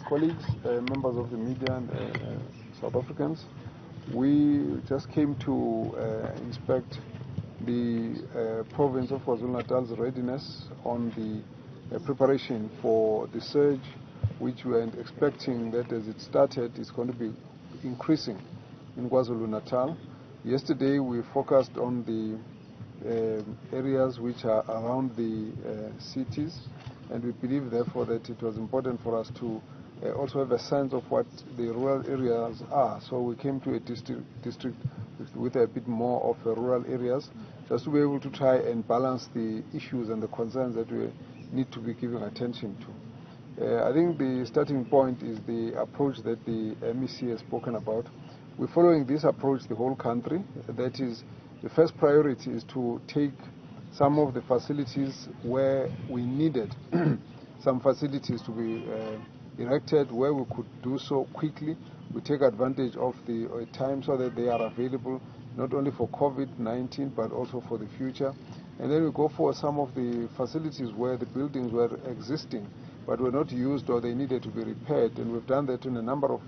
colleagues, members of the media and South Africans, we just came to inspect the province of KwaZulu-Natal's readiness on the preparation for the surge, which we are expecting that as it started is going to be increasing in KwaZulu-Natal. Yesterday we focused on the areas which are around the cities, and we believe therefore that it was important for us to also have a sense of what the rural areas are. So we came to a district with a bit more of rural areas, just to be able to try and balance the issues and the concerns that we need to be giving attention to. I think the starting point is the approach that the MEC has spoken about. We're following this approach the whole country. That is, the first priority is to take some of the facilities where we needed some facilities to be erected, where we could do so quickly. We take advantage of the time so that they are available not only for COVID-19 but also for the future. And then we go for some of the facilities where the buildings were existing but were not used or they needed to be repaired. And we've done that in a number of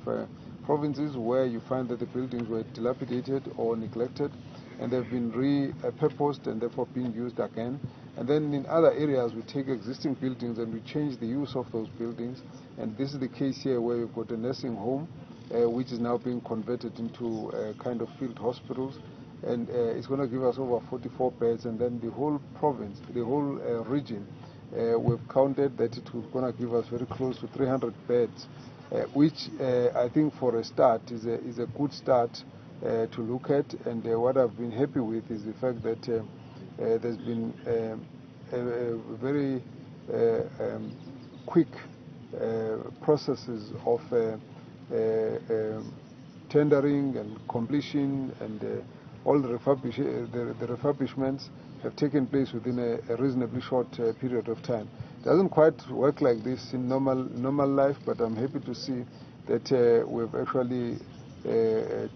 provinces where you find that the buildings were dilapidated or neglected, and they've been repurposed and therefore being used again. And then in other areas we take existing buildings and we change the use of those buildings. And this is the case here where we've got a nursing home which is now being converted into kind of field hospitals, and it's going to give us over 44 beds. And then the whole province, the whole region, we've counted that it was going to give us very close to 300 beds, which I think for a start is a good start to look at. And what I've been happy with is the fact that there's been a very quick processes of tendering and completion, and all the refurbishments have taken place within a reasonably short period of time. It doesn't quite work like this in normal life, but I'm happy to see that we've actually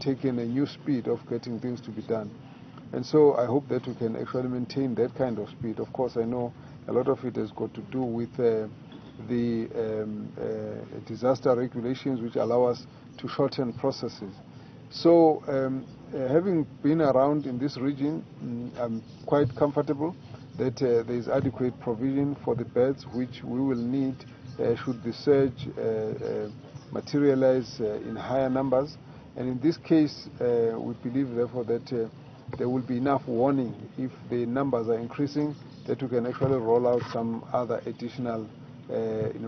taken a new speed of getting things to be done. And so I hope that we can actually maintain that kind of speed. Of course, I know a lot of it has got to do with the disaster regulations, which allow us to shorten processes. So having been around in this region, I'm quite comfortable that there is adequate provision for the beds which we will need should the surge materialize in higher numbers. And in this case, we believe therefore that there will be enough warning if the numbers are increasing, that we can actually roll out some other additional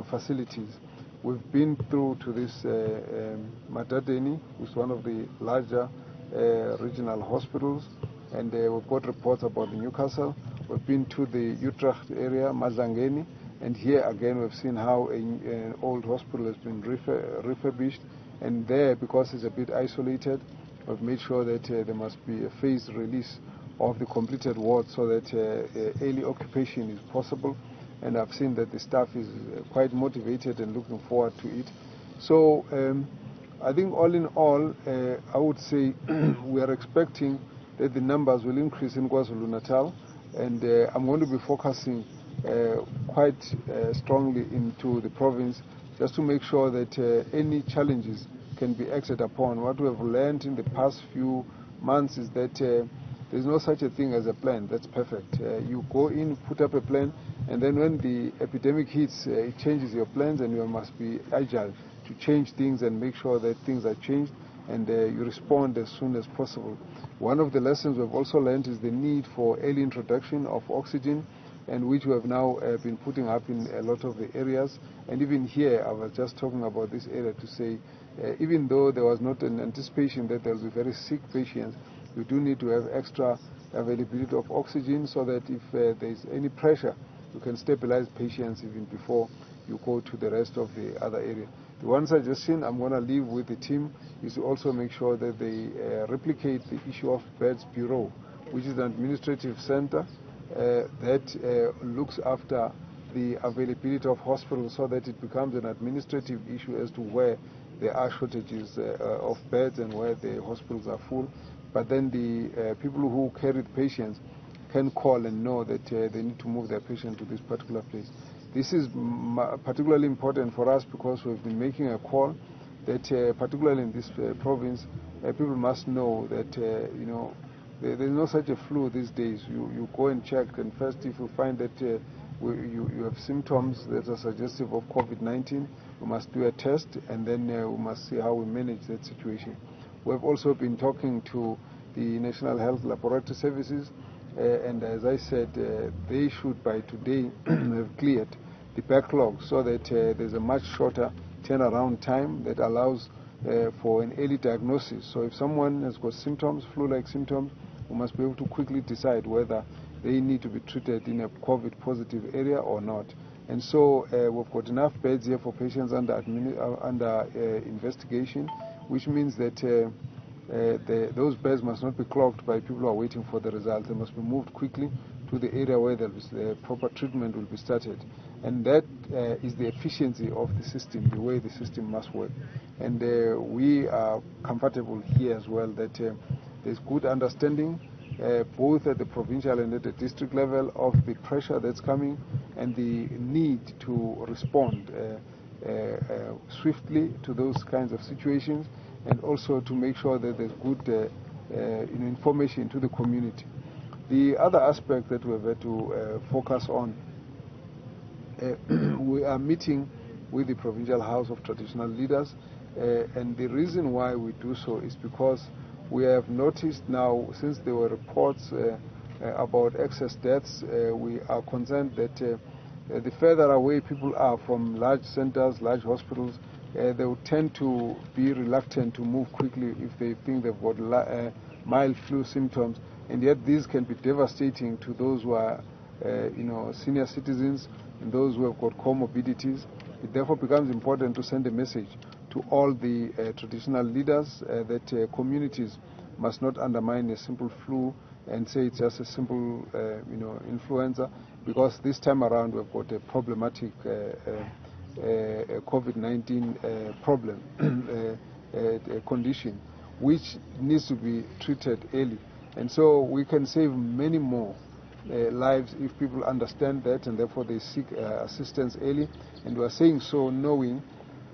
facilities. We've been through to this Matadeni, which is one of the larger regional hospitals, and we've got reports about the Newcastle. We've been to the Utrecht area, Mazangeni, and here again we've seen how an old hospital has been refurbished, and there, because it's a bit isolated, we've made sure that there must be a phased release of the completed wards so that early occupation is possible. And I've seen that the staff is quite motivated and looking forward to it. So I think all in all, I would say we are expecting that the numbers will increase in KwaZulu-Natal, and I'm going to be focusing quite strongly into the province just to make sure that any challenges can be acted upon. What we have learned in the past few months is that there's no such a thing as a plan that's perfect. You go in, put up a plan, and then when the epidemic hits, it changes your plans, and you must be agile to change things and make sure that things are changed, and you respond as soon as possible. One of the lessons we've also learned is the need for early introduction of oxygen, and which we have now been putting up in a lot of the areas. And even here, I was just talking about this area to say, even though there was not an anticipation that there will be very sick patients, we do need to have extra availability of oxygen so that if there is any pressure, you can stabilize patients even before you go to the rest of the other area. The one suggestion I'm going to leave with the team is to also make sure that they replicate the issue of Beds Bureau, which is an administrative center that looks after the availability of hospitals so that it becomes an administrative issue as to where there are shortages of beds and where the hospitals are full. But then the people who carry the patients can call and know that they need to move their patient to this particular place. This is particularly important for us because we've been making a call that particularly in this province, people must know that, you know, there's no such a flu these days. You go and check, and first if you find that you have symptoms that are suggestive of COVID-19, we must do a test, and then we must see how we manage that situation. We have also been talking to the National Health Laboratory Services, and as I said, they should by today have cleared the backlog so that there's a much shorter turnaround time that allows for an early diagnosis. So if someone has got symptoms, flu-like symptoms, we must be able to quickly decide whether they need to be treated in a COVID-positive area or not. And so we've got enough beds here for patients under investigation, which means that those beds must not be clogged by people who are waiting for the results. They must be moved quickly to the area where the proper treatment will be started. And that is the efficiency of the system, the way the system must work. And we are comfortable here as well that there's good understanding both at the provincial and at the district level of the pressure that's coming and the need to respond swiftly to those kinds of situations, and also to make sure that there's good information to the community. The other aspect that we've had to focus on, we are meeting with the Provincial House of Traditional Leaders, and the reason why we do so is because we have noticed now, since there were reports about excess deaths, we are concerned that the further away people are from large centers, large hospitals, they would tend to be reluctant to move quickly if they think they've got mild flu symptoms, and yet these can be devastating to those who are senior citizens and those who have got comorbidities. It therefore becomes important to send a message to all the traditional leaders that communities must not undermine a simple flu and say it's just a simple influenza, because this time around we've got a problematic COVID-19 problem condition which needs to be treated early, and so we can save many more lives if people understand that, and therefore they seek assistance early. And we are saying so knowing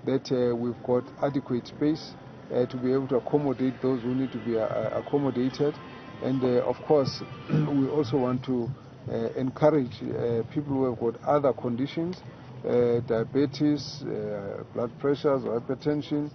that we've got adequate space to be able to accommodate those who need to be accommodated. And of course, we also want to encourage people who have got other conditions, diabetes, blood pressures or hypertension,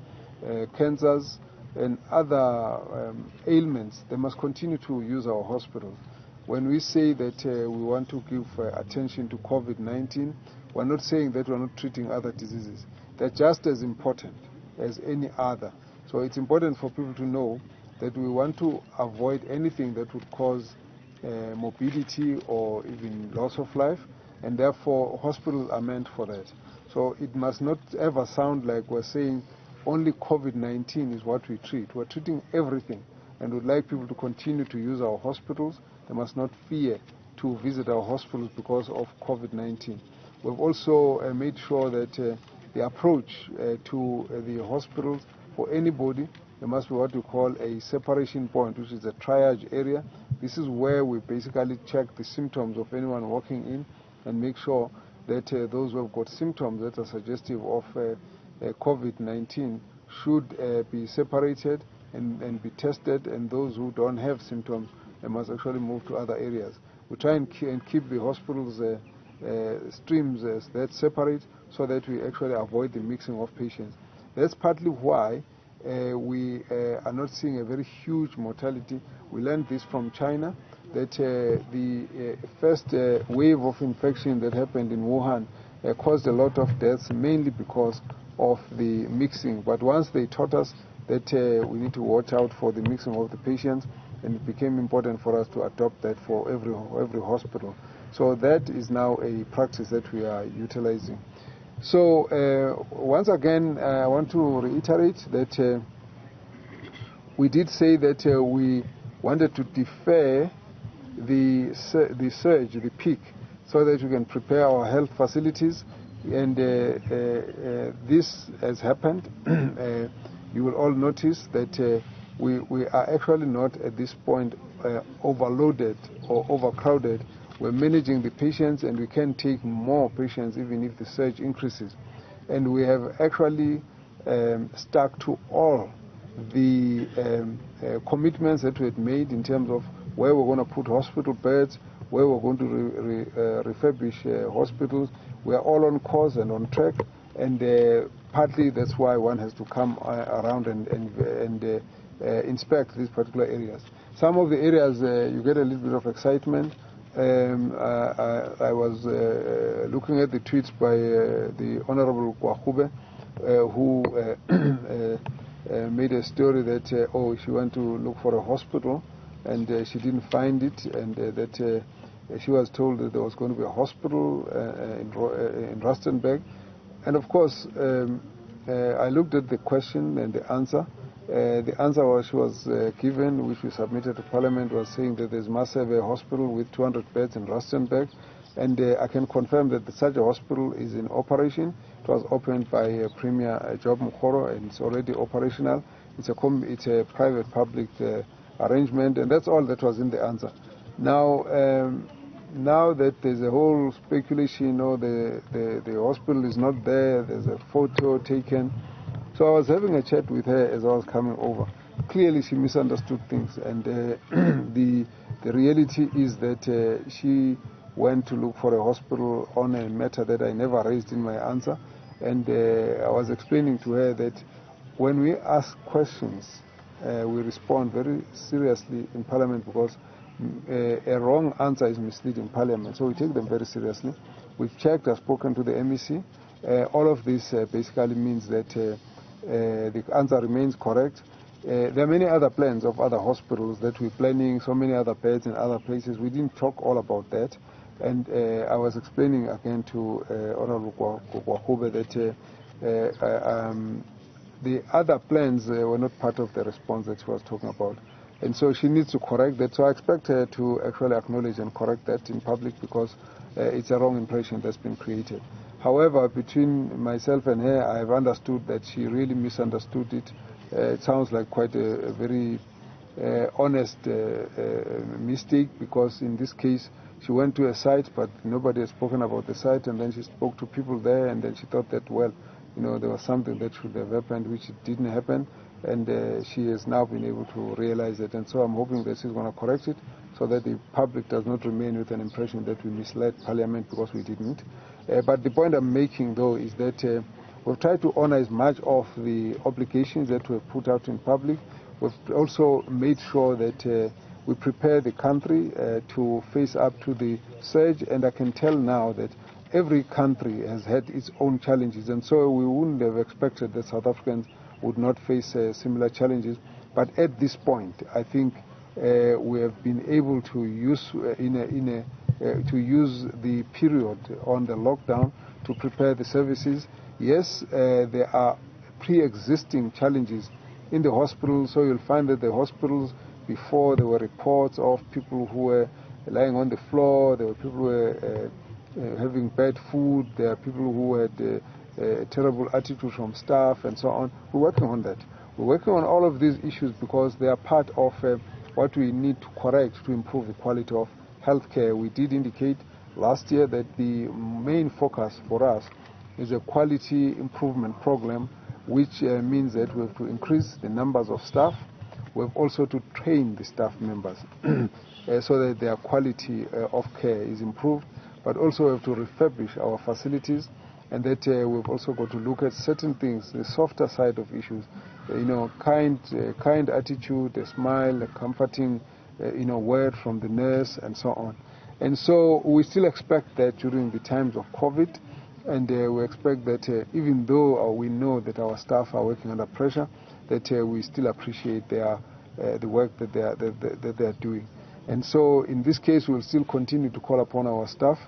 cancers, and other ailments. They must continue to use our hospitals. When we say that we want to give attention to COVID-19, we're not saying that we're not treating other diseases. They're just as important as any other. So it's important for people to know that we want to avoid anything that would cause morbidity or even loss of life, and therefore hospitals are meant for that. So it must not ever sound like we're saying only COVID-19 is what we treat. We're treating everything, and we'd like people to continue to use our hospitals. They must not fear to visit our hospitals because of COVID-19. We've also made sure that the approach to the hospitals for anybody, there must be what we call a separation point, which is a triage area. This is where we basically check the symptoms of anyone walking in and make sure that those who have got symptoms that are suggestive of COVID-19 should be separated and be tested, and those who don't have symptoms, they must actually move to other areas. We try and keep the hospitals streams that separate so that we actually avoid the mixing of patients. That's partly why we are not seeing a very huge mortality. We learned this from China, that the first wave of infection that happened in Wuhan caused a lot of deaths, mainly because of the mixing. But once they taught us that we need to watch out for the mixing of the patients, and it became important for us to adopt that for every hospital. So that is now a practice that we are utilizing. So once again, I want to reiterate that we did say that we wanted to defer the surge, the peak, so that we can prepare our health facilities, and this has happened. You will all notice that we are actually not at this point overloaded or overcrowded we're managing the patients, and we can take more patients even if the surge increases. And we have actually stuck to all the commitments that we had made in terms of where we're going to put hospital beds, where we're going to refurbish hospitals. We are all on course and on track, and partly that's why one has to come around and inspect these particular areas. Some of the areas you get a little bit of excitement. I was looking at the tweets by the Honorable Kwazulu-Natal, who made a story that she went to look for a hospital and she didn't find it, and that she was told that there was going to be a hospital in Rustenburg. And of course, I looked at the question and the answer. The answer she was given, which we submitted to Parliament, was saying that there must have a hospital with 200 beds in Rustenburg. And I can confirm that such a hospital is in operation. It was opened by Premier Job Mkhoro, and it's already operational. It's a private-public arrangement, and that's all that was in the answer. Now, now that there's a whole speculation, the hospital is not there, there's a photo taken. So I was having a chat with her as I was coming over. Clearly she misunderstood things, and the reality is that she went to look for a hospital on a matter that I never raised in my answer. And I was explaining to her that when we ask questions, we respond very seriously in Parliament, because a wrong answer is misleading Parliament. So we take them very seriously. We've checked, I've spoken to the MEC. All of this basically means that the answer remains correct. There are many other plans of other hospitals that we're planning, so many other beds in other places. We didn't talk all about that. And I was explaining again to Honorable Kwazulu-Natal that the other plans were not part of the response that she was talking about. And so she needs to correct that. So I expect her to actually acknowledge and correct that in public, because it's a wrong impression that's been created. However, between myself and her, I have understood that she really misunderstood it. It sounds like quite a very honest mistake, because in this case, she went to a site, but nobody has spoken about the site, and then she spoke to people there, and then she thought that, well, there was something that should have happened, which it didn't happen, and she has now been able to realize it. And so I'm hoping that she's going to correct it, so that the public does not remain with an impression that we misled Parliament, because we didn't. But the point I'm making, though, is that we've tried to honor as much of the obligations that we've put out in public. We've also made sure that we prepare the country to face up to the surge, and I can tell now that every country has had its own challenges, and so we wouldn't have expected that South Africans would not face similar challenges. But at this point, I think we have been able to use to use the period on the lockdown to prepare the services. Yes, there are pre-existing challenges in the hospitals, so you'll find that the hospitals, before there were reports of people who were lying on the floor, there were people who were having bad food, there are people who had a terrible attitude from staff and so on. We're working on that. We're working on all of these issues because they are part of what we need to correct to improve the quality of healthcare. We did indicate last year that the main focus for us is a quality improvement program, which means that we have to increase the numbers of staff. We have also to train the staff members so that their quality of care is improved, but also we have to refurbish our facilities, and that we've also got to look at certain things, the softer side of issues, kind attitude, a smile, a comforting word from the nurse, and so on. And so we still expect that during the times of COVID, and we expect that even though we know that our staff are working under pressure, that we still appreciate the work that they are doing. And so in this case, we'll still continue to call upon our staff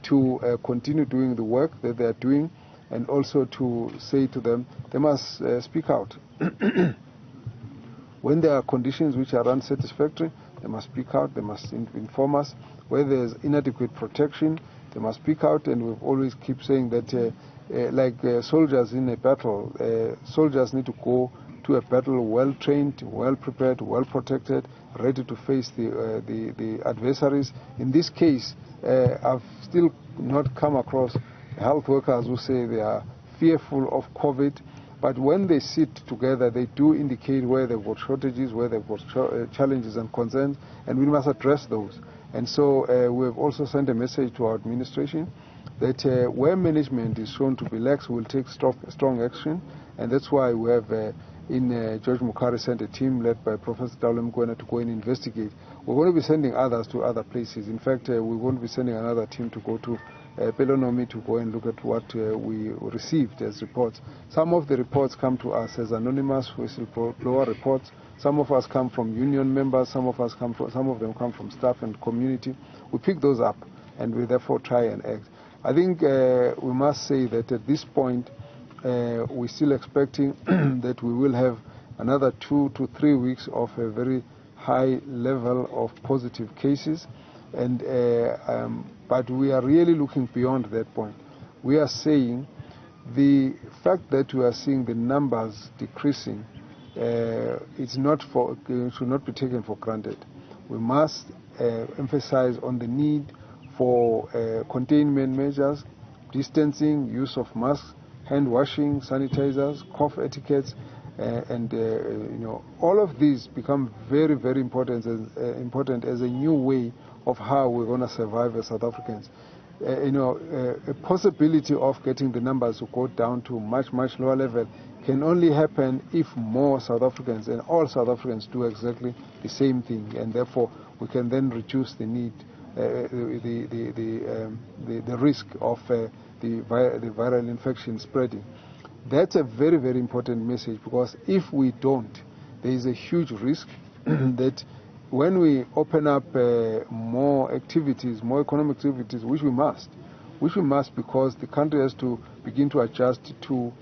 to continue doing the work that they are doing, and also to say to them, they must speak out. When there are conditions which are unsatisfactory, they must speak out, they must inform us. Where there's inadequate protection, they must speak out, and we've always keep saying that like soldiers in a battle, soldiers need to go to to a battle well trained, well prepared, well protected, ready to face the adversaries. In this case, I've still not come across health workers who say they are fearful of COVID, but when they sit together, they do indicate where they've got shortages, where they've got challenges and concerns, and we must address those. And so we have also sent a message to our administration that where management is shown to be lax, we'll take strong action, and that's why we have George Mukari sent a team led by Professor Zweli Mkhize to go and investigate. We're going to be sending others to other places. In fact, we're going to be sending another team to go to Pelonomi to go and look at what we received as reports. Some of the reports come to us as anonymous whistleblower reports. Some of us come from union members. Some of them come from staff and community. We pick those up, and we therefore try and act. I think we must say that at this point, we're still expecting that we will have another 2 to 3 weeks of a very high level of positive cases, and but we are really looking beyond that point. We are saying the fact that we are seeing the numbers decreasing should not be taken for granted. We must emphasize on the need for containment measures, distancing, use of masks, hand washing, sanitizers, cough etiquettes, and all of these become very, very important as a new way of how we're going to survive as South Africans. A possibility of getting the numbers to go down to much lower level can only happen if more South Africans and all South Africans do exactly the same thing, and therefore we can then reduce the need, the risk of the viral infection spreading. That's a very, very important message, because if we don't, there is a huge risk that when we open up more activities, more economic activities, which we must, because the country has to begin to adjust to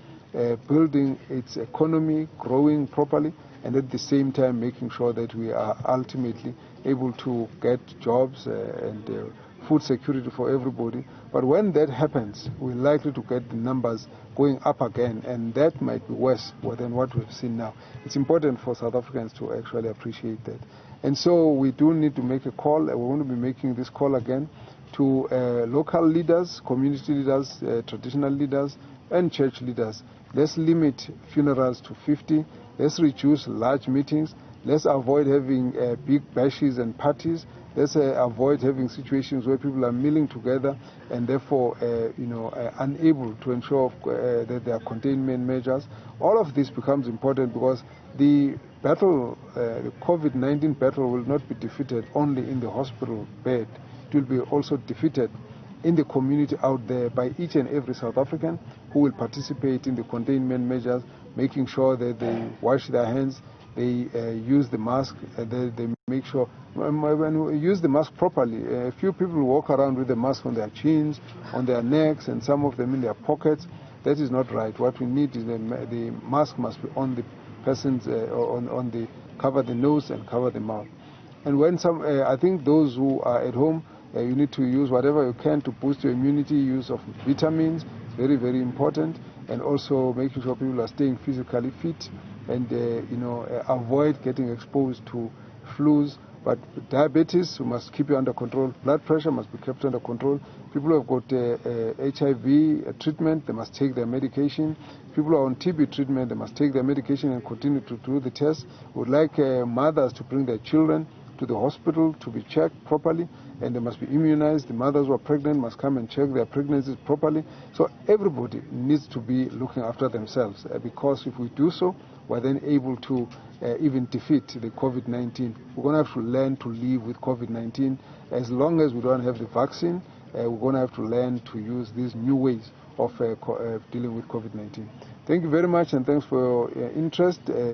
building its economy, growing properly, and at the same time making sure that we are ultimately able to get jobs and food security for everybody. But when that happens, we're likely to get the numbers going up again, and that might be worse than what we've seen now. It's important for South Africans to actually appreciate that. And so we do need to make a call. We're going to be making this call again to local leaders, community leaders, traditional leaders, and church leaders. Let's limit funerals to 50. Let's reduce large meetings. Let's avoid having big bashes and parties. Let's avoid having situations where people are milling together and therefore, unable to ensure that there are containment measures. All of this becomes important, because the battle, the COVID-19 battle, will not be defeated only in the hospital bed. It will be also defeated in the community out there by each and every South African who will participate in the containment measures, making sure that they wash their hands, they use the mask, they make sure when we use the mask properly. A few people walk around with the mask on their chins, on their necks, and some of them in their pockets. That is not right. What we need is the mask must be on the person's, cover the nose and cover the mouth. And when I think those who are at home, you need to use whatever you can to boost your immunity. Use of vitamins, very, very important, and also making sure people are staying physically fit, and avoid getting exposed to flus. But diabetes, we must keep it under control. Blood pressure must be kept under control. People who have got HIV treatment, they must take their medication. People who are on TB treatment, they must take their medication and continue to do the tests. We would like mothers to bring their children to the hospital to be checked properly, and they must be immunized. The mothers who are pregnant must come and check their pregnancies properly. So everybody needs to be looking after themselves, because if we do so, we're then able to even defeat the COVID-19. We're going to have to learn to live with COVID-19. As long as we don't have the vaccine, we're going to have to learn to use these new ways of dealing with COVID-19. Thank you very much, and thanks for your interest.